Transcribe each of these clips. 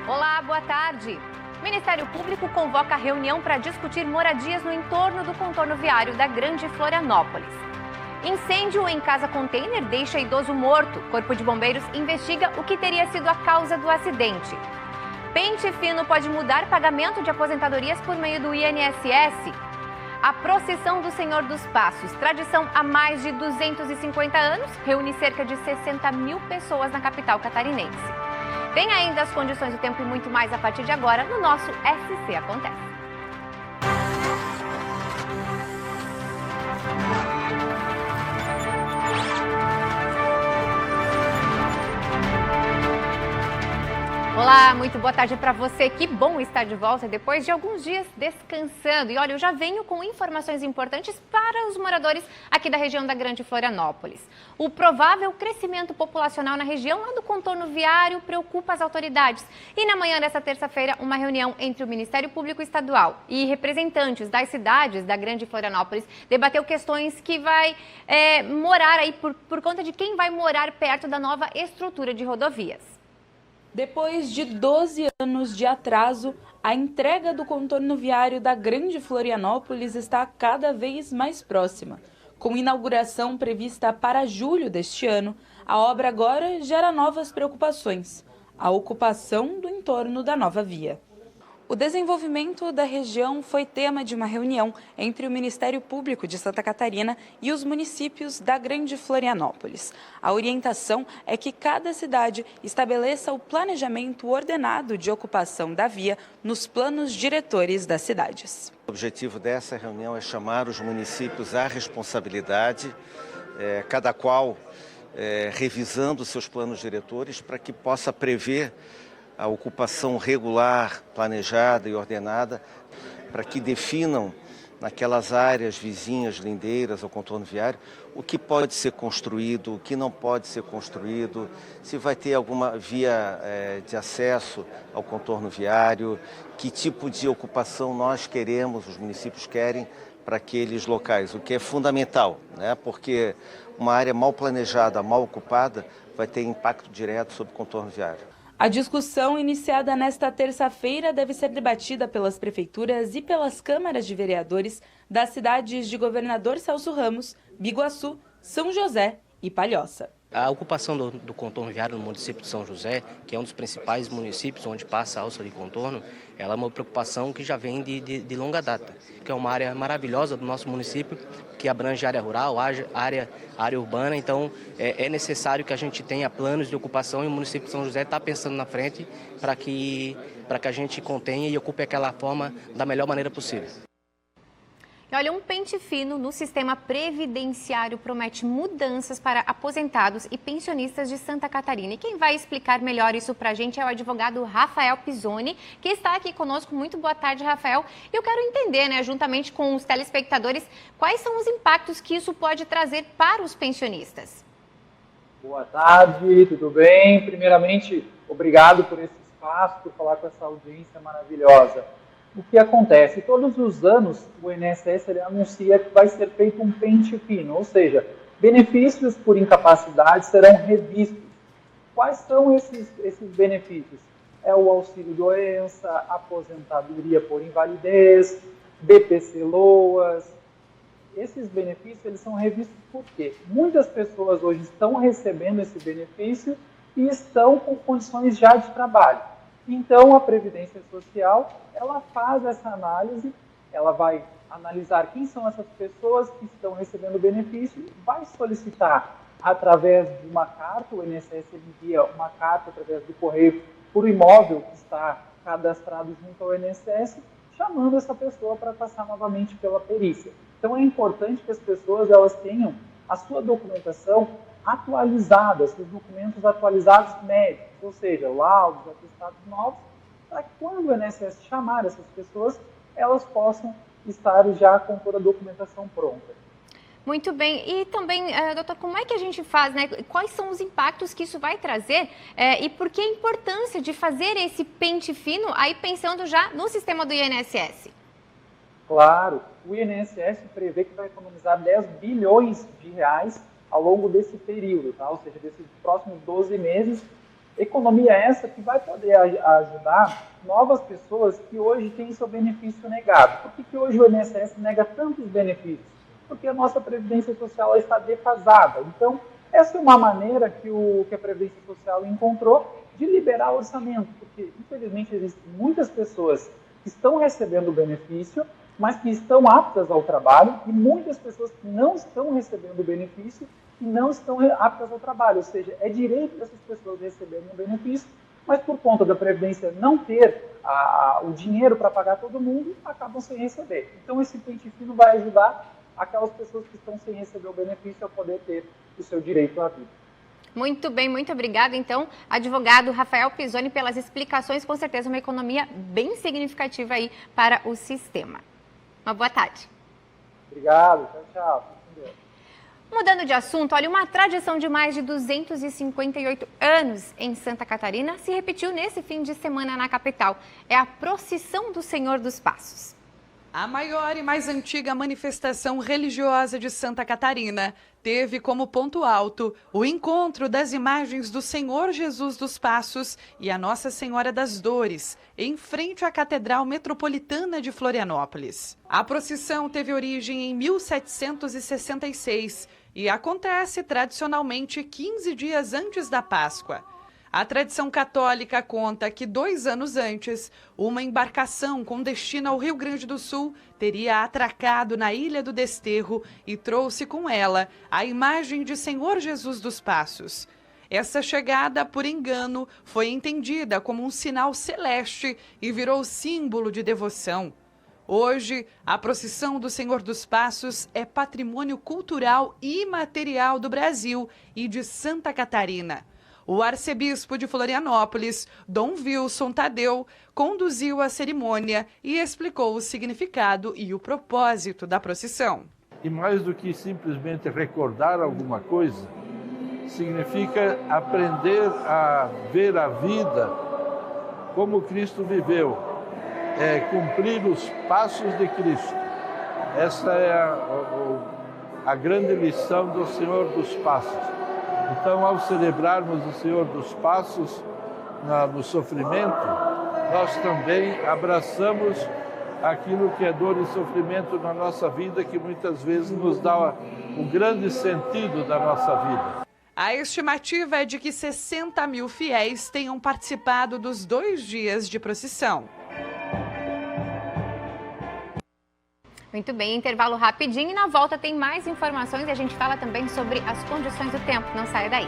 Olá, boa tarde. O Ministério Público convoca reunião para discutir moradias no entorno do contorno viário da Grande Florianópolis. Incêndio em casa container deixa idoso morto. Corpo de Bombeiros investiga o que teria sido a causa do acidente. Pente fino pode mudar pagamento de aposentadorias por meio do INSS. A procissão do Senhor dos Passos, tradição há mais de 250 anos, reúne cerca de 60 mil pessoas na capital catarinense. Tem ainda as condições do tempo e muito mais a partir de agora no nosso SC Acontece. Olá, muito boa tarde para você. Que bom estar de volta depois de alguns dias descansando. E olha, eu já venho com informações importantes para os moradores aqui da região da Grande Florianópolis. O provável crescimento populacional na região lá do contorno viário preocupa as autoridades. E na manhã desta terça-feira, uma reunião entre o Ministério Público Estadual e representantes das cidades da Grande Florianópolis debateu questões que vai morar aí por conta de quem vai morar perto da nova estrutura de rodovias. Depois de 12 anos de atraso, a entrega do contorno viário da Grande Florianópolis está cada vez mais próxima. Com inauguração prevista para julho deste ano, a obra agora gera novas preocupações: a ocupação do entorno da nova via. O desenvolvimento da região foi tema de uma reunião entre o Ministério Público de Santa Catarina e os municípios da Grande Florianópolis. A orientação é que cada cidade estabeleça o planejamento ordenado de ocupação da via nos planos diretores das cidades. O objetivo dessa reunião é chamar os municípios à responsabilidade, cada qual revisando seus planos diretores para que possa prever a ocupação regular, planejada e ordenada, para que definam naquelas áreas vizinhas, lindeiras ao contorno viário, o que pode ser construído, o que não pode ser construído, se vai ter alguma via de acesso ao contorno viário, que tipo de ocupação nós queremos, os municípios querem, para aqueles locais, o que é fundamental, né? Porque uma área mal planejada, mal ocupada, vai ter impacto direto sobre o contorno viário. A discussão, iniciada nesta terça-feira, deve ser debatida pelas prefeituras e pelas câmaras de vereadores das cidades de Governador Celso Ramos, Biguaçu, São José e Palhoça. A ocupação do contorno viário no município de São José, que é um dos principais municípios onde passa a alça de contorno, ela é uma preocupação que já vem de longa data, que é uma área maravilhosa do nosso município, que abrange área rural, área urbana, então é necessário que a gente tenha planos de ocupação e o município de São José está pensando na frente para que a gente contenha e ocupe aquela forma da melhor maneira possível. Olha, um pente fino no sistema previdenciário promete mudanças para aposentados e pensionistas de Santa Catarina. E quem vai explicar melhor isso para a gente é o advogado Rafael Pisoni, que está aqui conosco. Muito boa tarde, Rafael. E eu quero entender, juntamente com os telespectadores, quais são os impactos que isso pode trazer para os pensionistas. Boa tarde, tudo bem? Primeiramente, obrigado por esse espaço, por falar com essa audiência maravilhosa. O que acontece? Todos os anos o INSS anuncia que vai ser feito um pente fino, ou seja, benefícios por incapacidade serão revistos. Quais são esses benefícios? É o auxílio-doença, aposentadoria por invalidez, BPC-LOAS. Esses benefícios eles são revistos por quê? Muitas pessoas hoje estão recebendo esse benefício e estão com condições já de trabalho. Então, a Previdência Social, ela faz essa análise, ela vai analisar quem são essas pessoas que estão recebendo benefício, vai solicitar através de uma carta, o INSS envia uma carta através do correio por imóvel que está cadastrado junto ao INSS, chamando essa pessoa para passar novamente pela perícia. Então, é importante que as pessoas elas tenham a sua documentação atualizadas, seus documentos atualizados médicos, ou seja, laudos, atestados novos, para que quando o INSS chamar essas pessoas, elas possam estar já com toda a documentação pronta. Muito bem. E também, doutor, como é que a gente faz, Quais são os impactos que isso vai trazer e por que a importância de fazer esse pente fino aí pensando já no sistema do INSS? Claro, o INSS prevê que vai economizar 10 bilhões de reais ao longo desse período, tá? Ou seja, desses próximos 12 meses, Economia essa que vai poder ajudar novas pessoas que hoje têm seu benefício negado. Por que hoje o INSS nega tantos benefícios? Porque a nossa Previdência Social está defasada. Então, essa é uma maneira que a Previdência Social encontrou de liberar o orçamento, porque, infelizmente, existem muitas pessoas que estão recebendo o benefício, mas que estão aptas ao trabalho, e muitas pessoas que não estão recebendo o benefício e não estão aptas ao trabalho. Ou seja, é direito dessas pessoas receberem o benefício, mas por conta da Previdência não ter o dinheiro para pagar todo mundo, acabam sem receber. Então, esse pente fino vai ajudar aquelas pessoas que estão sem receber o benefício a poder ter o seu direito à vida. Muito bem, muito obrigada, então, advogado Rafael Pisoni, pelas explicações. Com certeza uma economia bem significativa aí para o sistema. Uma boa tarde. Obrigado, tchau. Mudando de assunto, olha, uma tradição de mais de 258 anos em Santa Catarina se repetiu nesse fim de semana na capital. É a Procissão do Senhor dos Passos. A maior e mais antiga manifestação religiosa de Santa Catarina teve como ponto alto o encontro das imagens do Senhor Jesus dos Passos e a Nossa Senhora das Dores, em frente à Catedral Metropolitana de Florianópolis. A procissão teve origem em 1766 e acontece tradicionalmente 15 dias antes da Páscoa. A tradição católica conta que 2 anos antes, uma embarcação com destino ao Rio Grande do Sul teria atracado na Ilha do Desterro e trouxe com ela a imagem de Senhor Jesus dos Passos. Essa chegada, por engano, foi entendida como um sinal celeste e virou símbolo de devoção. Hoje, a procissão do Senhor dos Passos é patrimônio cultural e imaterial do Brasil e de Santa Catarina. O arcebispo de Florianópolis, Dom Wilson Tadeu, conduziu a cerimônia e explicou o significado e o propósito da procissão. E mais do que simplesmente recordar alguma coisa, significa aprender a ver a vida como Cristo viveu, cumprir os passos de Cristo. Essa é a grande lição do Senhor dos Passos. Então, ao celebrarmos o Senhor dos Passos no sofrimento, nós também abraçamos aquilo que é dor e sofrimento na nossa vida, que muitas vezes nos dá o grande sentido da nossa vida. A estimativa é de que 60 mil fiéis tenham participado dos 2 dias de procissão. Muito bem, intervalo rapidinho e na volta tem mais informações e a gente fala também sobre as condições do tempo. Não saia daí.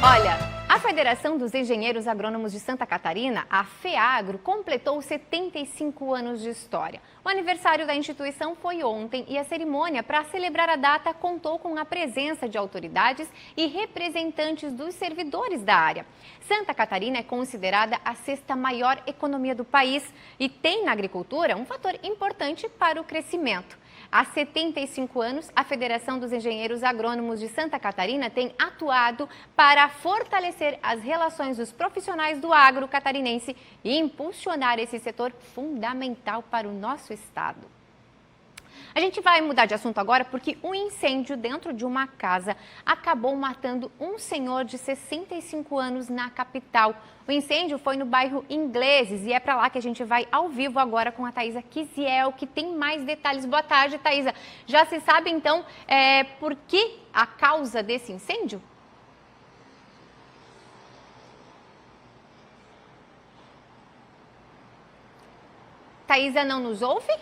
Olha, a Federação dos Engenheiros Agrônomos de Santa Catarina, a FEAGRO, completou 75 anos de história. O aniversário da instituição foi ontem e a cerimônia para celebrar a data contou com a presença de autoridades e representantes dos servidores da área. Santa Catarina é considerada a 6ª maior economia do país e tem na agricultura um fator importante para o crescimento. Há 75 anos, a Federação dos Engenheiros Agrônomos de Santa Catarina tem atuado para fortalecer as relações dos profissionais do agro catarinense e impulsionar esse setor fundamental para o nosso estado. A gente vai mudar de assunto agora porque um incêndio dentro de uma casa acabou matando um senhor de 65 anos na capital. O incêndio foi no bairro Ingleses e é para lá que a gente vai ao vivo agora com a Thaisa Kisiel, que tem mais detalhes. Boa tarde, Thaisa. Já se sabe, então, por que a causa desse incêndio? Thaisa não nos ouve?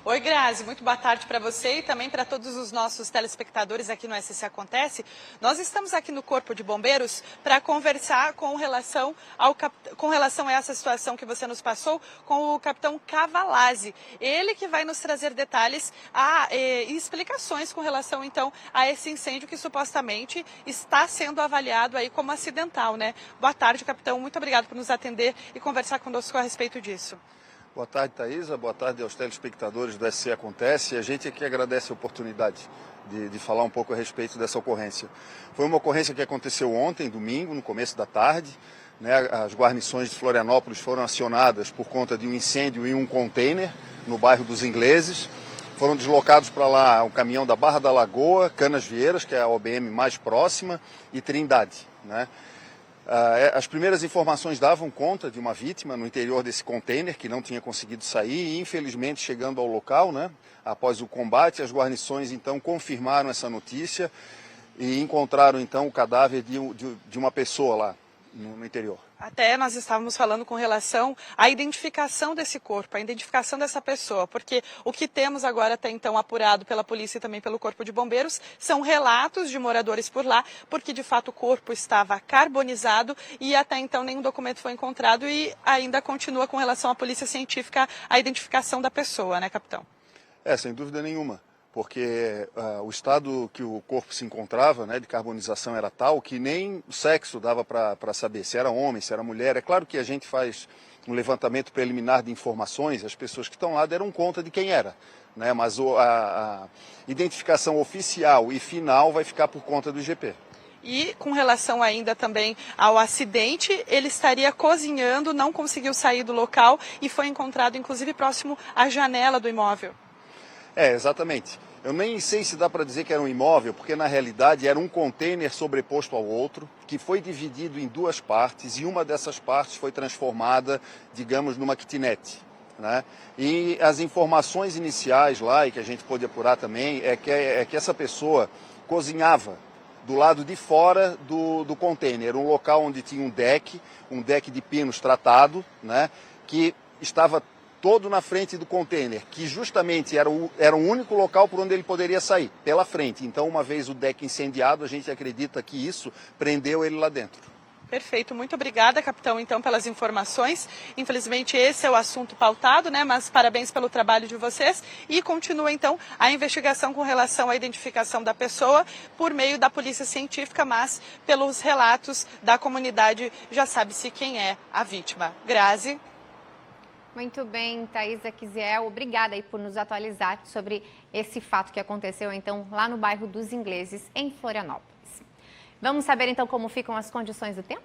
Oi, Grazi, muito boa tarde para você e também para todos os nossos telespectadores aqui no SC Acontece. Nós estamos aqui no Corpo de Bombeiros para conversar com relação a essa situação que você nos passou com o capitão Cavalazzi. Ele que vai nos trazer detalhes e explicações com relação, então, a esse incêndio que supostamente está sendo avaliado aí como acidental, né? Boa tarde, capitão. Muito obrigado por nos atender e conversar conosco a respeito disso. Boa tarde, Thaisa. Boa tarde aos telespectadores do SC Acontece. A gente aqui agradece a oportunidade de falar um pouco a respeito dessa ocorrência. Foi uma ocorrência que aconteceu ontem, domingo, no começo da tarde. As guarnições de Florianópolis foram acionadas por conta de um incêndio em um container no bairro dos Ingleses. Foram deslocados para lá o caminhão da Barra da Lagoa, Canasvieiras, que é a OBM mais próxima, e Trindade, né? As primeiras informações davam conta de uma vítima no interior desse container que não tinha conseguido sair e, infelizmente, chegando ao local, né, após o combate, as guarnições então confirmaram essa notícia e encontraram então o cadáver de uma pessoa lá no interior. Até nós estávamos falando com relação à identificação desse corpo, a identificação dessa pessoa, porque o que temos agora até então apurado pela polícia e também pelo Corpo de Bombeiros são relatos de moradores por lá, porque de fato o corpo estava carbonizado e até então nenhum documento foi encontrado e ainda continua com relação à polícia científica a identificação da pessoa, né, capitão? Sem dúvida nenhuma. Porque o estado que o corpo se encontrava, né, de carbonização era tal que nem o sexo dava para saber se era homem, se era mulher. É claro que a gente faz um levantamento preliminar de informações, as pessoas que estão lá deram conta de quem era, né, mas a identificação oficial e final vai ficar por conta do IGP. E com relação ainda também ao acidente, ele estaria cozinhando, não conseguiu sair do local e foi encontrado inclusive próximo à janela do imóvel. Exatamente. Eu nem sei se dá para dizer que era um imóvel, porque na realidade era um container sobreposto ao outro, que foi dividido em duas partes e uma dessas partes foi transformada, digamos, numa kitnet, né? E as informações iniciais lá, e que a gente pôde apurar também, é que essa pessoa cozinhava do lado de fora do container, um local onde tinha um deck de pinos tratado, né, que estava todo na frente do container, que justamente era o único local por onde ele poderia sair, pela frente. Então, uma vez o deck incendiado, a gente acredita que isso prendeu ele lá dentro. Perfeito, muito obrigada, capitão, então, pelas informações. Infelizmente, esse é o assunto pautado, né? Mas parabéns pelo trabalho de vocês. E continua, então, a investigação com relação à identificação da pessoa por meio da polícia científica, mas pelos relatos da comunidade já sabe-se quem é a vítima. Grazi. Muito bem, Thaisa Kisiel, obrigada aí por nos atualizar sobre esse fato que aconteceu então lá no bairro dos Ingleses, em Florianópolis. Vamos saber então como ficam as condições do tempo?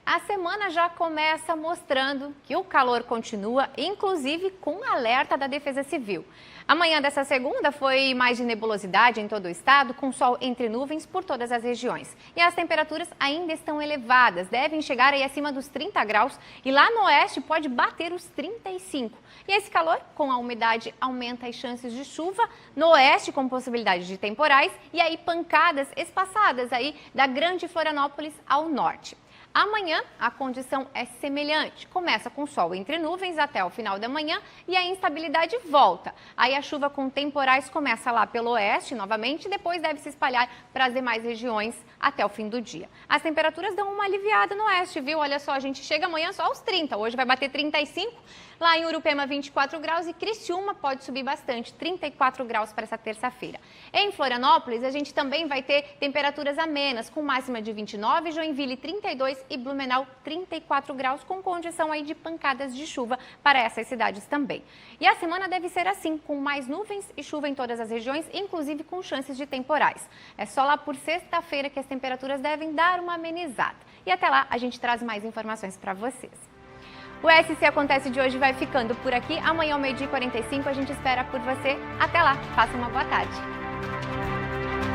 A semana já começa mostrando que o calor continua, inclusive com alerta da Defesa Civil. Amanhã dessa segunda foi mais de nebulosidade em todo o estado, com sol entre nuvens por todas as regiões. E as temperaturas ainda estão elevadas, devem chegar aí acima dos 30 graus e lá no oeste pode bater os 35. E esse calor, com a umidade, aumenta as chances de chuva no oeste com possibilidade de temporais e aí pancadas espaçadas aí da Grande Florianópolis ao norte. Amanhã, a condição é semelhante. Começa com sol entre nuvens até o final da manhã e a instabilidade volta. Aí a chuva com temporais começa lá pelo oeste novamente e depois deve se espalhar para as demais regiões até o fim do dia. As temperaturas dão uma aliviada no oeste, viu? Olha só, a gente chega amanhã só aos 30. Hoje vai bater 35. Lá em Urupema, 24 graus e Criciúma pode subir bastante, 34 graus para essa terça-feira. Em Florianópolis, a gente também vai ter temperaturas amenas, com máxima de 29, Joinville 32 e Blumenau 34 graus, com condição aí de pancadas de chuva para essas cidades também. E a semana deve ser assim, com mais nuvens e chuva em todas as regiões, inclusive com chances de temporais. É só lá por sexta-feira que as temperaturas devem dar uma amenizada. E até lá, a gente traz mais informações para vocês. O SC Acontece de hoje vai ficando por aqui. Amanhã ao 12h45 a gente espera por você. Até lá, faça uma boa tarde.